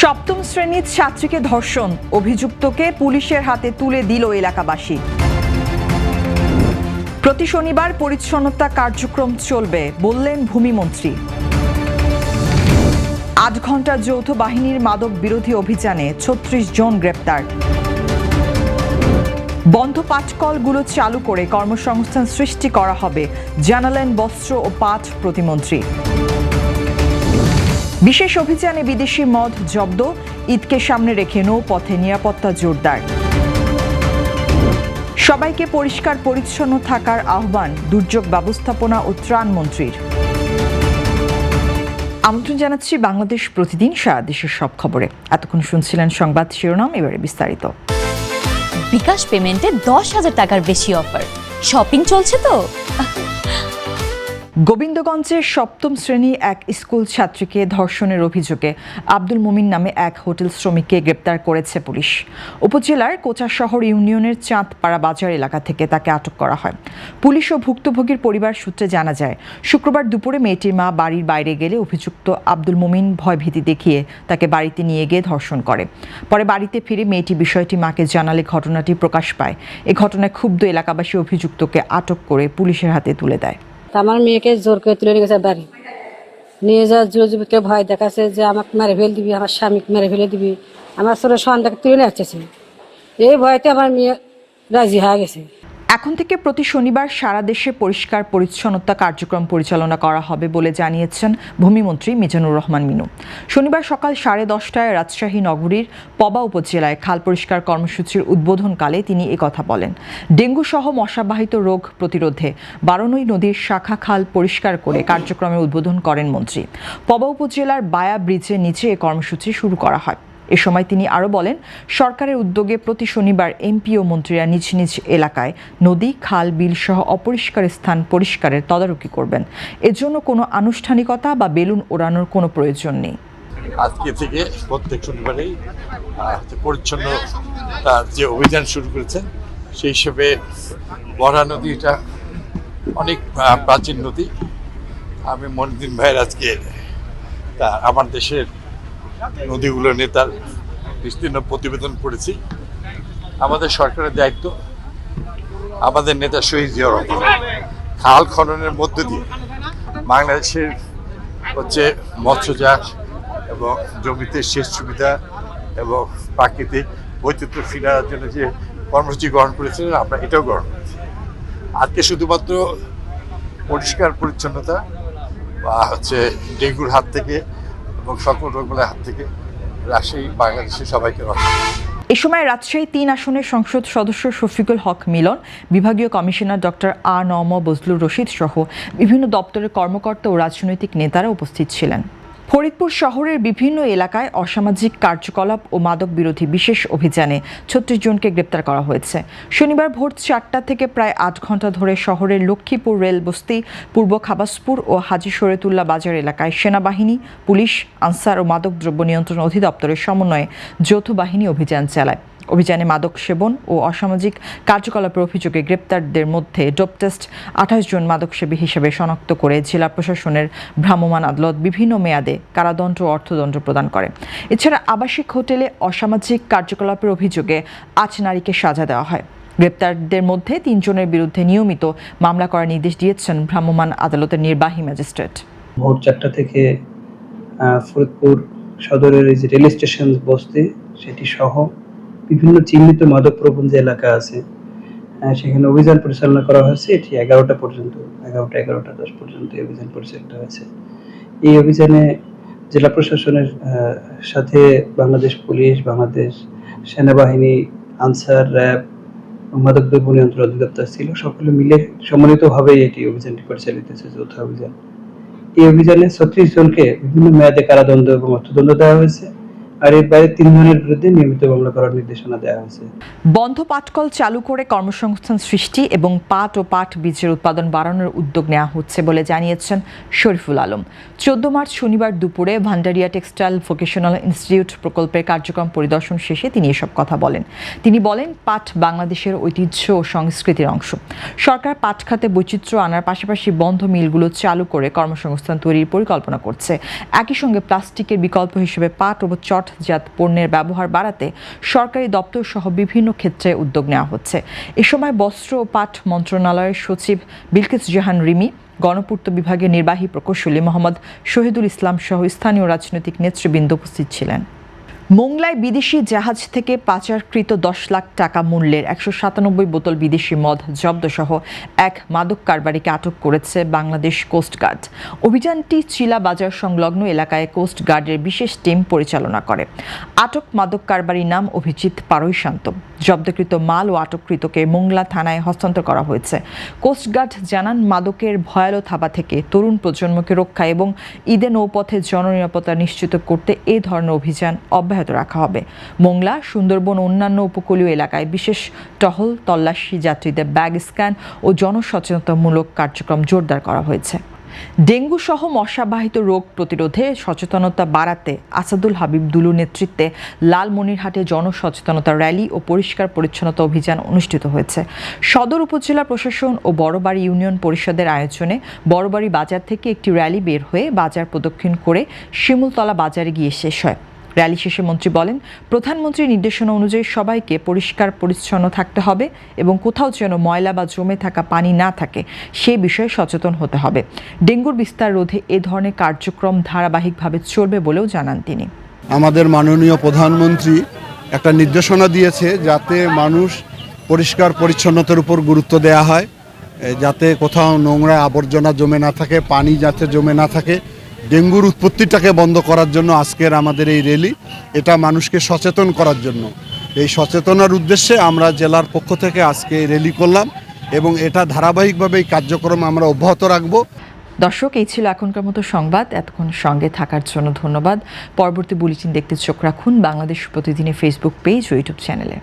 সপ্তম শ্রেণীর ছাত্রীকে ধর্ষণ, অভিযুক্তকে পুলিশের হাতে তুলে দিল এলাকাবাসী। প্রতি শনিবার পরিচ্ছন্নতা কার্যক্রম চলবে বললেন ভূমিমন্ত্রী। ৮ ঘণ্টা যৌথ বাহিনীর মাদক বিরোধী অভিযানে ৩৬ জন গ্রেপ্তার। বন্ধ পাটকলগুলো চালু করে কর্মসংস্থান সৃষ্টি করা হবে জানালেন বস্ত্র ও পাট প্রতিমন্ত্রী। বিশেষ অভিযানে বিদেশি মদ জব্দ, ঈদকে সামনে রেখে নৌপথে নিরাপত্তা জোরদার। সবাইকে পরিষ্কার পরিচ্ছন্ন থাকার আহ্বান দুর্যোগ ব্যবস্থাপনা ও ত্রাণ মন্ত্রীর। আমন্ত্রণ জানাচ্ছি বাংলাদেশ প্রতিদিন সারা দেশের সব খবরে। এতক্ষণ শুনছিলেন সংবাদ শিরোনাম, এবারে বিস্তারিত। বিকাশ পেমেন্টে 10,000 টাকার বেশি অফার, শপিং চলছে তো। গোবিন্দগঞ্জের সপ্তম শ্রেণী এক স্কুল ছাত্রীকে ধর্ষণের অভিযোগে আব্দুল মুমিন নামে এক হোটেল শ্রমিককে গ্রেপ্তার করেছে পুলিশ। উপজেলার কোচাশহর ইউনিয়নের চাঁদপাড়া বাজার এলাকা থেকে তাকে আটক করা হয়। পুলিশ ও ভুক্তভোগীর পরিবার সূত্রে জানা যায়, শুক্রবার দুপুরে মেয়েটির মা বাড়ির বাইরে গেলে অভিযুক্ত আব্দুল মুমিন ভয়ভীতি দেখিয়ে তাকে বাড়িতে নিয়ে গিয়ে ধর্ষণ করে। পরে বাড়িতে ফিরে মেয়েটি বিষয়টি মাকে জানালে ঘটনাটি প্রকাশ পায়। এ ঘটনায় ক্ষুব্ধ এলাকাবাসী অভিযুক্তকে আটক করে পুলিশের হাতে তুলে দেয়। আমার মেয়েকে জোর করে তুলে নিয়ে গেছে বাড়ি নিয়ে যাওয়ার যুবককে ভয় দেখাচ্ছে যে আমাকে মেরে ফেলে দিবি, আমার স্বামীকে মেরে ফেলে দিবি, আমার ছোট সন্তানকে তুলে নিয়ে আসতেছে। এই ভয়তে আমার মেয়ে রাজি হয়ে গেছে। এখন থেকে প্রতি শনিবার সারা দেশে পরিষ্কার পরিচ্ছন্নতা কার্যক্রম পরিচালনা করা হবে বলে জানিয়েছেন ভূমিমন্ত্রী মিজানুর রহমান মিনু। শনিবার সকাল 10:30টায় রাজশাহী নগরীর পবা উপজেলায় খাল পরিষ্কার কর্মসূচির উদ্বোধনকালে তিনি একথা বলেন। ডেঙ্গু সহ মশাবাহিত রোগ প্রতিরোধে বারনই নদীর শাখা খাল পরিষ্কার করে কার্যক্রমের উদ্বোধন করেন মন্ত্রী। পবা উপজেলার বায়া ব্রিজের নিচে এ কর্মসূচি শুরু করা হয়। এ সময় তিনি আরও বলেন, সরকারের উদ্যোগে প্রতি শনিবার এমপি ও মন্ত্রীরা নিজ নিজ এলাকায় নদী, খাল, বিল সহ অপরিষ্কার স্থান পরিষ্কারের তদারকি করবেন। এজন্য কোনো আনুষ্ঠানিকতা বা বেলুন ওড়ানোর কোনো প্রয়োজন নেই। আজকে থেকে প্রত্যেক শনিবারেই পরিচ্ছন্নতার যে অভিযান শুরু করেছেন, সেই হিসেবে বরা নদীটা অনেক প্রাচীন নদী। আমি মনিদিন ভাইয়ের আজকে আমার দেশের নদীগুলো নিয়ে তার বিস্তীর্ণ প্রতিবেদন পড়েছি। আমাদের সরকারের দায়িত্ব, আমাদের নেতা শহীদ জিয়াউর রহমান খাল খননের মধ্য দিয়ে বাংলাদেশের মৎস্য চাষ এবং জমিতে সেচ সুবিধা এবং প্রাকৃতিক বৈচিত্র্য ফিরানোর জন্য যে কর্মসূচি গ্রহণ করেছিলেন, আমরা এটাও গ্রহণ করেছি। আজকে শুধুমাত্র পরিষ্কার পরিচ্ছন্নতা বা ডেঙ্গুর হাত থেকে এবং সকল রোগগুলোর হাত থেকে রাজশাহী বাংলাদেশের সবাইকে রক্ষা। এ সময় রাজশাহী ৩ আসনের সংসদ সদস্য শফিকুল হক মিলন, বিভাগীয় কমিশনার ডক্টর আ.ন.ম বজলুর রশিদ সহ বিভিন্ন দপ্তরের কর্মকর্তা ও রাজনৈতিক নেতারা উপস্থিত ছিলেন। ফরিদপুর শহরের বিভিন্ন এলাকায় অসামাজিক কার্যকলাপ ও মাদক বিরোধী বিশেষ অভিযানে ৩৬ জনকে গ্রেপ্তার করা হয়েছে। শনিবার ভোর 4টা থেকে প্রায় ৮ ঘণ্টা ধরে শহরের লক্ষ্মীপুর রেল বস্তি, পূর্ব খাবাসপুর ও হাজী শরীয়তুল্লাহ বাজার এলাকায় সেনাবাহিনী, পুলিশ, আনসার ও মাদকদ্রব্য নিয়ন্ত্রণ অধিদপ্তরের সমন্বয়ে যৌথ বাহিনী অভিযান চালায়। অভিযানে মাদক সেবন ও অসামাজিক কার্যকলাপের অভিযোগে গ্রেপ্তারদের মধ্যে ডোপ টেস্ট 28 জন মাদকসেবী হিসেবে শনাক্ত করে জেলা প্রশাসনের ভ্রাম্যমাণ আদালত বিভিন্ন মেয়াদে কারাদণ্ড ও অর্থদণ্ড প্রদান করে। এছাড়া আবাসিক হোটেলে অসামাজিক কার্যকলাপের অভিযোগে 8 নারীকে সাজা দেওয়া হয়। গ্রেপ্তারদের মধ্যে 3 জনের বিরুদ্ধে নিয়মিত মামলা করার নির্দেশ দিয়েছেন ভ্রাম্যমাণ আদালতের নির্বাহী ম্যাজিস্ট্রেট। ভোর 4টা থেকে ফরিদপুর সদরের যে রেল স্টেশন বস্তি সেটি সহ বিভিন্ন চিহ্নিত মাদক প্রবণ যে এলাকা আছে সেখানে অভিযান পরিচালনা করা হয়েছে। এটি 11টা পর্যন্ত 11:10 পর্যন্ত অভিযান পরিচালিত হয়েছে। এই অভিযানে জেলা প্রশাসনের সাথে বাংলাদেশ পুলিশ, বাংলাদেশ সেনাবাহিনী, আনসার, র্যাব, মাদকদ্রব্য নিয়ন্ত্রণ অধিদপ্তর ছিল, সকলে মিলে সম্মিলিতভাবে এটি অভিযানটি পরিচালিত হয়েছে, যৌথ অভিযান। এই অভিযানে 36 জনকে বিভিন্ন মেয়াদে কারাদণ্ড এবং অর্থদণ্ড দেওয়া হয়েছে। আর এর বাইরে 3 জনের বিরুদ্ধে নিয়মিত মামলা করার নির্দেশনা দেওয়া হয়েছে। বন্ধ পাটকল চালু করে কর্মসংস্থান সৃষ্টি এবং পাট ও পাট বীজের উৎপাদন বাড়ানোর উদ্যোগ নেওয়া হচ্ছে বলে জানিয়েছেন শরীফুল আলম। 14 মার্চ শনিবার দুপুরে ভান্ডারিয়া টেক্সটাইল ভোকেশনাল ইনস্টিটিউট প্রকল্পের কার্যক্রম পরিদর্শন শেষে তিনি এসব কথা বলেন। তিনি বলেন, পাট বাংলাদেশের ঐতিহ্য ও সংস্কৃতির অংশ। সরকার পাট খাতে বৈচিত্র্য আনার পাশাপাশি বন্ধ মিলগুলো চালু করে কর্মসংস্থান তৈরির পরিকল্পনা করছে। একই সঙ্গে প্লাস্টিকের বিকল্প হিসেবে পাট ও চট পাটজাত পণ্যের ব্যবহার বাড়াতে সরকারি দপ্তর সহ বিভিন্ন ক্ষেত্রে উদ্যোগ নেওয়া হচ্ছে। এ সময় বস্ত্র ও পাট মন্ত্রণালয়ের সচিব বিলকিস জাহান রিমি, গণপূর্ত বিভাগের নির্বাহী প্রকৌশলী মোহাম্মদ শহীদুল ইসলাম সহ স্থানীয় রাজনৈতিক নেতৃবৃন্দ উপস্থিত ছিলেন। মোংলায় বিদেশি জাহাজ থেকে পাচারকৃত 10 লাখ টাকা মূল্যের 197 বোতল বিদেশি মদ জব্দসহ এক মাদক কারবারিকে আটক করেছে বাংলাদেশ কোস্টগার্ড। অভিযানটি চিলা বাজার সংলগ্ন এলাকায় কোস্টগার্ডের বিশেষ টিম পরিচালনা করে। আটক মাদক কারবারির নাম অভিজিৎ পারই শান্ত। জব্দকৃত মাল ও আটককৃতকে মোংলা থানায় হস্তান্তর করা হয়েছে। কোস্টগার্ড জানান, মাদকের ভয়ালো থাবা থেকে তরুণ প্রজন্মকে রক্ষা এবং ঈদে নৌপথে জননিরাপত্তা নিশ্চিত করতে এ ধরনের অভিযান অব্যাহত রাখা হবে। মোংলা, সুন্দরবন ও অন্যান্য উপকূলীয় এলাকায় বিশেষ টহল, তল্লাশি, যাত্রীদের ব্যাগ স্ক্যান ও জনসচেতনতামূলক কার্যক্রম জোরদার করা হয়েছে। ডেঙ্গু সহ মশাবাহিত রোগ প্রতিরোধে সচেতনতা বাড়াতে আসাদুল হাবিব দুলুর নেতৃত্বে লালমনিরহাটে জনসচেতনতা র্যালি ও পরিষ্কার পরিচ্ছন্নতা অভিযান অনুষ্ঠিত হয়েছে। সদর উপজেলা প্রশাসন ও বড়বাড়ি ইউনিয়ন পরিষদের আয়োজনে বড়বাড়ি বাজার থেকে একটি র্যালি বের হয়ে বাজার প্রদক্ষিণ করে শিমুলতলা বাজারে গিয়ে শেষ হয়। র্যালি শেষে মন্ত্রী বলেন, প্রধানমন্ত্রীর নির্দেশনা অনুযায়ী সবাইকে পরিষ্কার পরিচ্ছন্ন থাকতে হবে এবং কোথাও যেন ময়লা বা জমে থাকা পানি না থাকে সেই বিষয়ে সচেতন হতে হবে। ডেঙ্গুর বিস্তার রোধে এ ধরনের কার্যক্রম ধারাবাহিকভাবে চলবে বলেও জানান তিনি। আমাদের মাননীয় প্রধানমন্ত্রী একটা নির্দেশনা দিয়েছে যাতে মানুষ পরিষ্কার পরিচ্ছন্নতার উপর গুরুত্ব দেওয়া হয়, যাতে কোথাও নোংরা আবর্জনা জমে না থাকে, পানি যাতে জমে না থাকে। ডেঙ্গুর উৎপত্তিটাকে বন্ধ করার জন্য আজকের আমাদের এই র্যালি, এটা মানুষকে সচেতন করার জন্য। এই সচেতনার উদ্দেশ্যে আমরা জেলার পক্ষ থেকে আজকে র্যালি করলাম এবং এটা ধারাবাহিকভাবে এই কার্যক্রম আমরা অব্যাহত রাখব। দর্শক, এই ছিল এখনকার মতো সংবাদ। এতক্ষণ সঙ্গে থাকার জন্য ধন্যবাদ। পরবর্তী বুলেটিন দেখতে চোখ রাখুন বাংলাদেশ প্রতিদিনের ফেসবুক পেজ ও ইউটিউব চ্যানেলে।